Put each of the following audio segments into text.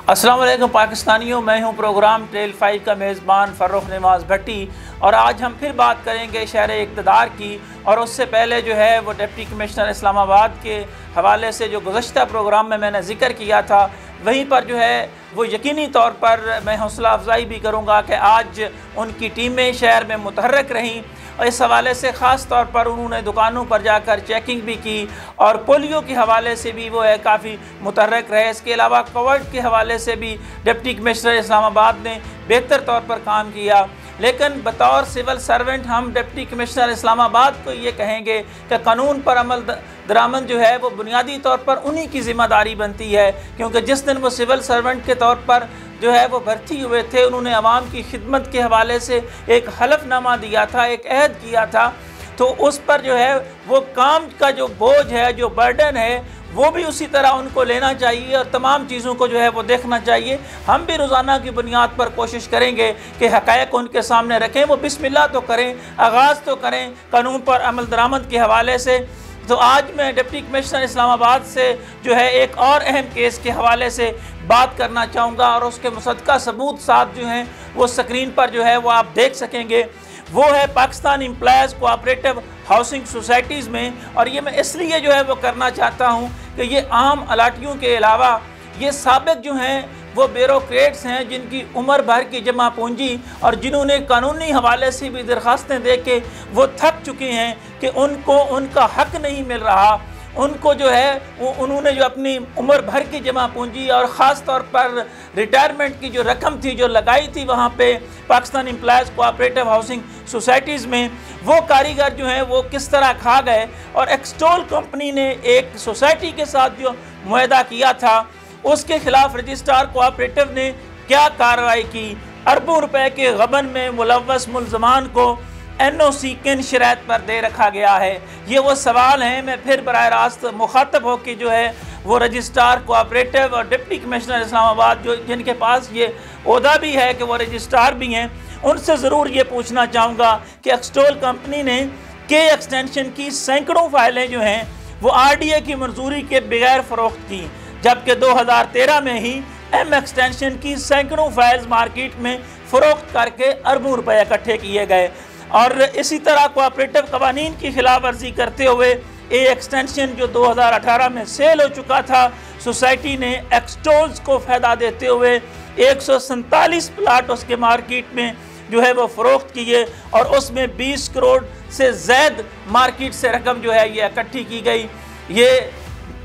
अस्सलाम वालेकुम पाकिस्तानियों, मैं हूं प्रोग्राम टेल 5 का मेज़बान फ़र्रुख नवाज़ भट्टी और आज हम फिर बात करेंगे शहर इक़्तिदार की। और उससे पहले जो है वो डिप्टी कमिश्नर इस्लामाबाद के हवाले से जो गुज़श्ता प्रोग्राम में मैंने ज़िक्र किया था, वहीं पर जो है वो यकीनी तौर पर मैं हौसला अफजाई भी करूँगा कि आज उनकी टीमें शहर में मुतहर्रिक रहीं और इस हवाले से ख़ास तौर पर उन्होंने दुकानों पर जाकर चेकिंग भी की और पोलियो के हवाले से भी वो है काफ़ी मुतहर्रिक रहे। इसके अलावा कोविड के हवाले से भी डिप्टी कमिश्नर इस्लामाबाद ने बेहतर तौर पर काम किया। लेकिन बतौर सिविल सर्वेंट हम डिप्टी कमिश्नर इस्लामाबाद को ये कहेंगे कि कानून पर अमल दरामद जो है वो बुनियादी तौर पर उन्हीं की ज़िम्मेदारी बनती है, क्योंकि जिस दिन वो सिविल सर्वेंट के तौर पर जो है वो भर्ती हुए थे, उन्होंने आवाम की खिदमत के हवाले से एक हलफनामा दिया था, एक अहद किया था, तो उस पर जो है वो काम का जो बोझ है, जो बर्डन है, वो भी उसी तरह उनको लेना चाहिए और तमाम चीज़ों को जो है वो देखना चाहिए। हम भी रोज़ाना की बुनियाद पर कोशिश करेंगे कि हक़ायक़ उनके सामने रखें, वो बिस्मिल्लाह तो करें, आगाज़ तो करें कानून पर अमल दरामद के हवाले से। तो आज मैं डिप्टी कमिश्नर इस्लामाबाद से जो है एक और अहम केस के हवाले से बात करना चाहूँगा और उसके मुसद्दक़ा सबूत साथ जो हैं वो स्क्रीन पर जो है वो आप देख सकेंगे। वो है पाकिस्तान एम्प्लॉइज़कोऑपरेटिवहाउसिंग सोसाइटीज़ में। और ये मैं इसलिए जो है वो करना चाहता हूँ कि ये आम अलाटियों के अलावा ये साबिक़ जो हैं वो ब्यूरोक्रेट्स हैं जिनकी उम्र भर की जमा पूंजी और जिन्होंने कानूनी हवाले से भी दरख्वास्तें दे के वो थक चुके हैं कि उनको उनका हक नहीं मिल रहा। उनको जो है वो उन्होंने जो अपनी उम्र भर की जमा पूंजी और ख़ास तौर पर रिटायरमेंट की जो रकम थी जो लगाई थी वहाँ पे पाकिस्तान एम्प्लॉइज़कोऑपरेटिवहाउसिंग सोसाइटीज़ में, वो कारीगर जो हैं वो किस तरह खा गए। और एक्सटोल कंपनी ने एक सोसाइटी के साथ जो मुआहदा किया था उसके ख़िलाफ़ रजिस्ट्रारकोआपरेटिव ने क्या कार्रवाई की। अरबों रुपए के गबन में मुलव्वस मुल्ज़मान को NOC किन शराइत पर दे रखा गया है। ये वो सवाल हैं। मैं फिर बराह रास्त मुखातब हो के जो है वो रजिस्ट्रार कोऑपरेटिव और डिप्टी कमिश्नर इस्लामाबाद जो जिनके पास ये ओहदा भी है कि वो रजिस्ट्रार भी हैं, उनसे ज़रूर ये पूछना चाहूँगा कि एक्सटोल कंपनी ने के एक्सटेंशन की सैकड़ों फाइलें जो हैं वो RDA की मंजूरी के बगैर फ़रोख्त की, जबकि 2013 में ही M एक्सटेंशन की सैकड़ों फाइल्स मार्केट में फ़रोख्त करके अरबों रुपए इकट्ठे किए गए। और इसी तरह कोऑपरेटिव कवानीन की खिलाफ वर्जी करते हुए ए एक्सटेंशन जो 2018 में सेल हो चुका था, सोसाइटी ने एक्सटोल्स को फ़ायदा देते हुए 147 प्लाट उसके मार्केट में जो है वो फ़रोख्त किए और उसमें 20 करोड़ से ज़ायद मार्केट से रकम जो है ये इकट्ठी की गई। ये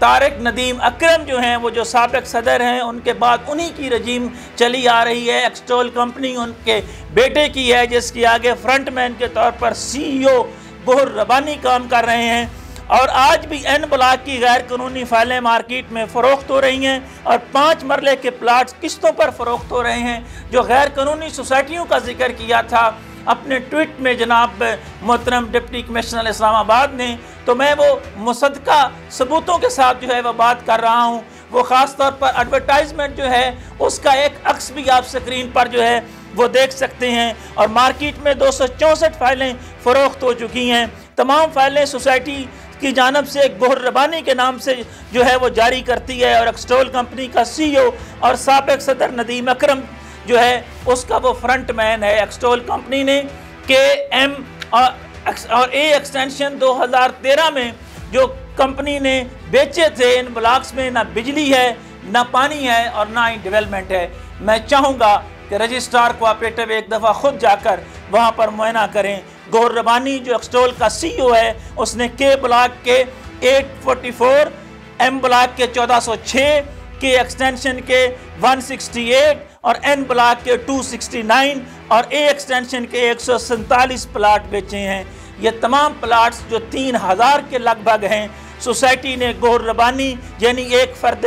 तारिक नदीम अकरम जो हैं वो जो साबिक़ सदर हैं, उनके बाद उन्हीं की रजीम चली आ रही है। एक्सटोल कंपनी उनके बेटे की है जिसकी आगे फ्रंटमैन के तौर पर CEO बोहर रबानी काम कर रहे हैं। और आज भी N ब्लॉक की गैर कानूनी फाइलें मार्केट में फ़रोख्त हो रही हैं और 5 मरले के प्लाट्स किस्तों पर फ़रोख्त हो रहे हैं। जो गैर कानूनी सोसाइटियों का जिक्र किया था अपने ट्वीट में जनाब मोहतरम डिप्टी कमिश्नर इस्लामाबाद ने, तो मैं वो मुसद्दक़ा सबूतों के साथ जो है वो बात कर रहा हूँ। वो ख़ास तौर पर एडवर्टाइजमेंट जो है उसका एक अक्स भी आप स्क्रीन पर जो है वो देख सकते हैं। और मार्केट में 264 फाइलें फ़रोख्त हो चुकी हैं। तमाम फाइलें सोसाइटी की जानब से एक बोहर रबानी के नाम से जो है वो जारी करती है और एक्सटोल कंपनी का CEO और साबिक़ सदर नदीम अकरम जो है उसका वो फ्रंट मैन है। एक्सटोल कंपनी ने KM और A एक्सटेंशन 2013 में जो कंपनी ने बेचे थे, इन ब्लॉक्स में ना बिजली है, ना पानी है और ना ही डेवलपमेंट है। मैं चाहूँगा कि रजिस्ट्रार कोऑपरेटिव एक दफ़ा ख़ुद जाकर वहाँ पर मुआयना करें। गौर रबानी जो एक्सटोल का CEO है उसने K ब्लॉक के 844, M ब्लॉक के 1406, K एक्सटेंशन के 168 और N ब्लॉक के 269 और A एक्सटेंशन के 147 प्लाट बेचे हैं। ये तमाम प्लाट्स जो 3000 के लगभग हैं सोसाइटी ने गौर रबानी यानी एक फ़र्द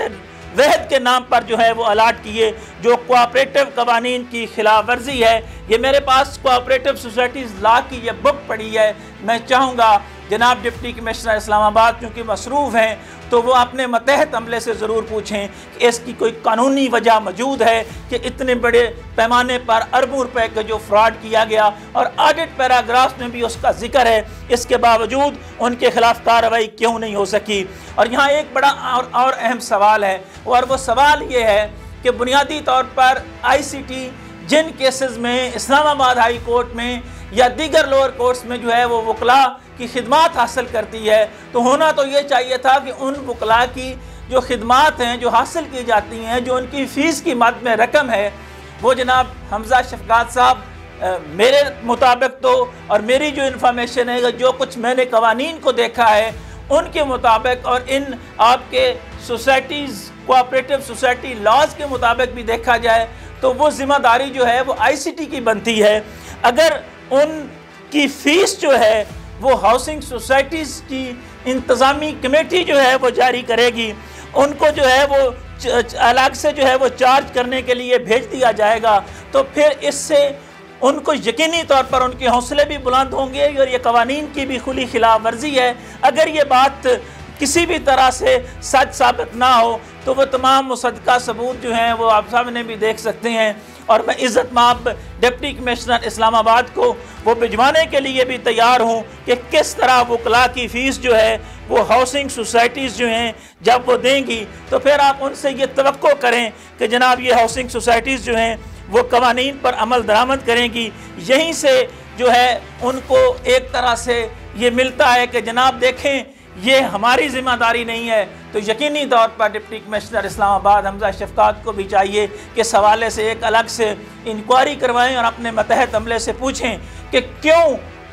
वहद के नाम पर जो है वो अलाट किए, जो कोऑपरेटिव कवानीन की खिलाफ वर्जी है। ये मेरे पास कोऑपरेटिव सोसाइटीज़ लॉ की ये बुक पड़ी है। मैं चाहूँगा जनाब डिप्टी कमिश्नर इस्लामाबाद क्योंकि मसरूफ़ हैं तो वो अपने मतहत अमले से ज़रूर पूछें कि इसकी कोई कानूनी वजह मौजूद है कि इतने बड़े पैमाने पर अरबों रुपए का जो फ्रॉड किया गया और ऑडिट पैराग्राफ्स में भी उसका जिक्र है, इसके बावजूद उनके खिलाफ कार्रवाई क्यों नहीं हो सकी। और यहाँ एक बड़ा और अहम सवाल है और वो सवाल ये है कि बुनियादी तौर पर ICT जिन केसेस में इस्लामाबाद हाई कोर्ट में या दीगर लोअर कोर्ट्स में जो है वो वकला की खिदमात हासिल करती है, तो होना तो ये चाहिए था कि उन वकला की जो खिदमात हैं जो हासिल की जाती हैं, जो उनकी फ़ीस की मद में रकम है, वो जनाब हमजा शफकात साहब मेरे मुताबिक तो, और मेरी जो इन्फॉर्मेशन है, जो कुछ मैंने कवानीन को देखा है उनके मुताबिक और इन आपके सोसाइटीज़ कोऑपरेटिव सोसाइटी लॉज के मुताबिक भी देखा जाए तो वो ज़िम्मेदारी जो है वो ICT की बनती है। अगर उनकी फ़ीस जो है वो हाउसिंग सोसाइटीज़ की इंतज़ामी कमेटी जो है वो जारी करेगी, उनको जो है वो अलग से जो है वो चार्ज करने के लिए भेज दिया जाएगा, तो फिर इससे उनको यकीनी तौर पर उनके हौसले भी बुलंद होंगे और ये कवानीन की भी खुली खिलाफ वर्जी है। अगर ये बात किसी भी तरह से सच साबित ना हो तो वो तमाम मुसद्दका सबूत जो हैं वो आप सामने भी देख सकते हैं, और मैं इज़्ज़त माब डिप्टी कमिश्नर इस्लामाबाद को वो भिजवाने के लिए भी तैयार हूँ कि किस तरह वकला की फ़ीस जो है वो हाउसिंग सोसाइटीज़ जो हैं जब वो देंगी तो फिर आप उनसे ये तवक्को करें कि जनाब ये हाउसिंग सोसाइटीज़ जो हैं वो कवानीन पर अमल दरामद करेंगी। यहीं से जो है उनको एक तरह से ये मिलता है कि जनाब देखें ये हमारी ज़िम्मेदारी नहीं है, तो यकीनी तौर पर डिप्टी कमिश्नर इस्लामाबाद हमजा शफकात को भी चाहिए कि इस हवाले से एक अलग से इंक्वायरी करवाएं और अपने मतहत अमले से पूछें कि क्यों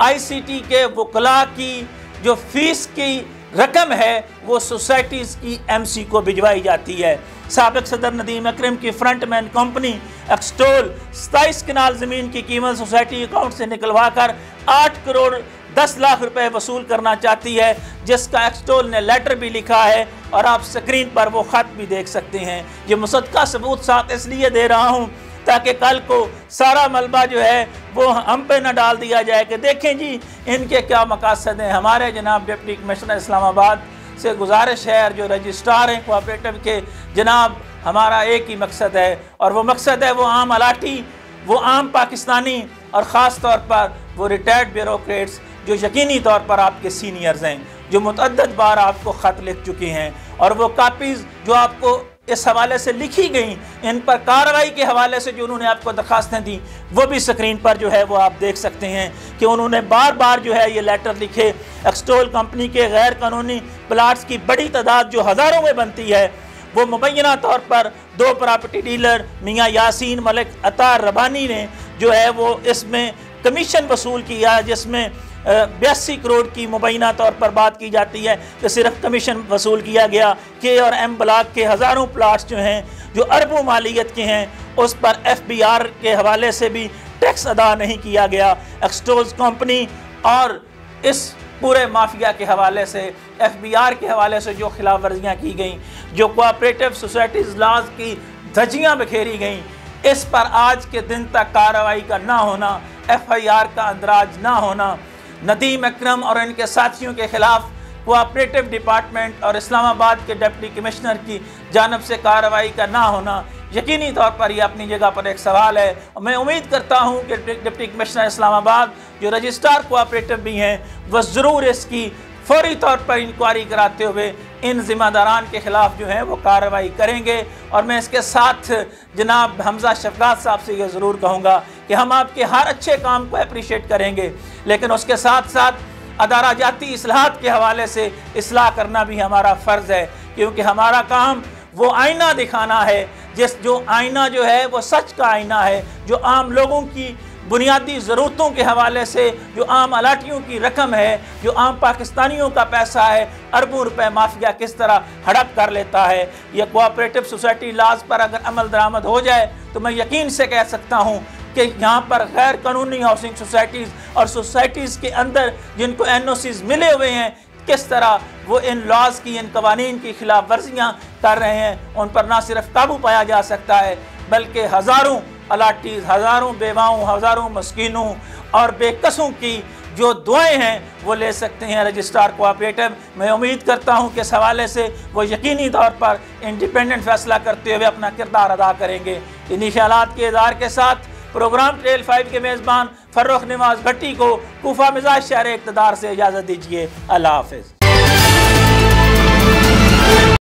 ICT के वकला की जो फ़ीस की रकम है वो सोसाइटीज़ की MC को भिजवाई जाती है। साबिक़ सदर नदीम अकरम की फ्रंटमैन कंपनी एक्सटोल 27 कनाल ज़मीन की कीमत सोसाइटी अकाउंट से निकलवा कर 8 करोड़ 10 लाख रुपए वसूल करना चाहती है, जिसका एक्सटोल ने लेटर भी लिखा है और आप स्क्रीन पर वो ख़त भी देख सकते हैं। ये मुसद्दका सबूत साथ इसलिए दे रहा हूँ ताकि कल को सारा मलबा जो है वो हम पे न डाल दिया जाए कि देखें जी इनके क्या मकासद हैं। हमारे जनाब डिप्टी कमिश्नर इस्लामाबाद से गुजारिश है और जो रजिस्ट्रार हैं कोऑपरेटिव के, जनाब हमारा एक ही मकसद है और वो मकसद है वो आम अलाटी, वो आम पाकिस्तानी और ख़ास तौर पर वो रिटायर्ड ब्यूरोक्रेट्स जो यकीनी तौर पर आपके सीनियर्स हैं, जो मुतअद्दद बार आपको ख़त लिख चुके हैं और वो कापीज़ जो आपको इस हवाले से लिखी गई, इन पर कार्रवाई के हवाले से जो उन्होंने आपको दरखास्तें दी वो भी स्क्रीन पर जो है वो आप देख सकते हैं कि उन्होंने बार बार जो है ये लेटर लिखे। एक्सटोल कंपनी के गैर कानूनी प्लाट्स की बड़ी तादाद जो हज़ारों में बनती है वो मुबैना तौर पर 2 प्रॉपर्टी डीलर मियाँ यासीन मलिक अतार रबानी ने जो है वो इसमें कमीशन वसूल किया, जिसमें 82 करोड़ की मुबैना तौर पर बात की जाती है कि सिर्फ कमीशन वसूल किया गया। के और एम ब्लॉक के हज़ारों प्लाट्स जो हैं जो अरबों मालियत के हैं उस पर FBR के हवाले से भी टैक्स अदा नहीं किया गया। एक्सटोल्स कंपनी और इस पूरे माफिया के हवाले से FBR के हवाले से जो खिलाफ वर्जियाँ की गई, जो कोऑपरेटिव सोसाइटीज़ लॉज की धज्जियाँ बिखेरी गई, इस पर आज के दिन तक कार्रवाई का ना होना, FIR का अंदराज ना होना, नदीम अकरम और इनके साथियों के ख़िलाफ़ कोऑपरेटिव डिपार्टमेंट और इस्लामाबाद के डिप्टी कमिश्नर की जानिब से कार्रवाई का ना होना यकीनी तौर पर यह अपनी जगह पर एक सवाल है। और मैं उम्मीद करता हूँ कि डिप्टी कमिश्नर इस्लामाबाद जो रजिस्ट्रारकोआपरेटिव भी हैं वह ज़रूर इसकी फौरी तौर पर इंक्वायरी कराते हुए इन ज़िम्मेदारान के ख़िलाफ़ जो है वो कार्रवाई करेंगे। और मैं इसके साथ जनाब हमजा शफकात साहब से ये ज़रूर कहूँगा कि हम आपके हर अच्छे काम को अप्रिशिएट करेंगे, लेकिन उसके साथ साथ अदारा जाती इस्लाहात के हवाले से इस्लाह करना भी हमारा फ़र्ज़ है, क्योंकि हमारा काम वो आईना दिखाना है जो आईना जो है वो सच का आईना है, जो आम लोगों की बुनियादी ज़रूरतों के हवाले से, जो आम अलाटियों की रकम है, जो आम पाकिस्तानियों का पैसा है, अरबों रुपए माफिया किस तरह हड़प कर लेता है। यह कोऑपरेटिव सोसाइटी लॉज पर अगर अमल दरामद हो जाए तो मैं यकीन से कह सकता हूँ कि यहाँ पर गैर कानूनी हाउसिंग सोसाइटीज़ और सोसाइटीज़ के अंदर जिनको NOCs मिले हुए हैं किस तरह वो इन लॉज की, इन कवानीन की खिलाफ वर्जियाँ कर रहे हैं, उन पर ना सिर्फ काबू पाया जा सकता है बल्कि हज़ारों अलाटीज़, हज़ारों बेवाओं, हज़ारों मस्कीनों और बेकसों की जो दुआएं हैं वो ले सकते हैं रजिस्ट्रार कोऑपरेटिव। मैं उम्मीद करता हूं कि इस हवाले से वो यकीनी तौर पर इंडिपेंडेंट फैसला करते हुए अपना किरदार अदा करेंगे। इन्हीं ख्यालात के इज़हार के साथ प्रोग्राम ट्रेल 5 के मेज़बान फर्रुख नवाज भट्टी को कूफा मिजाज शहर इक़्तिदार से इजाज़त दीजिए। अल्लाह हाफ़िज़।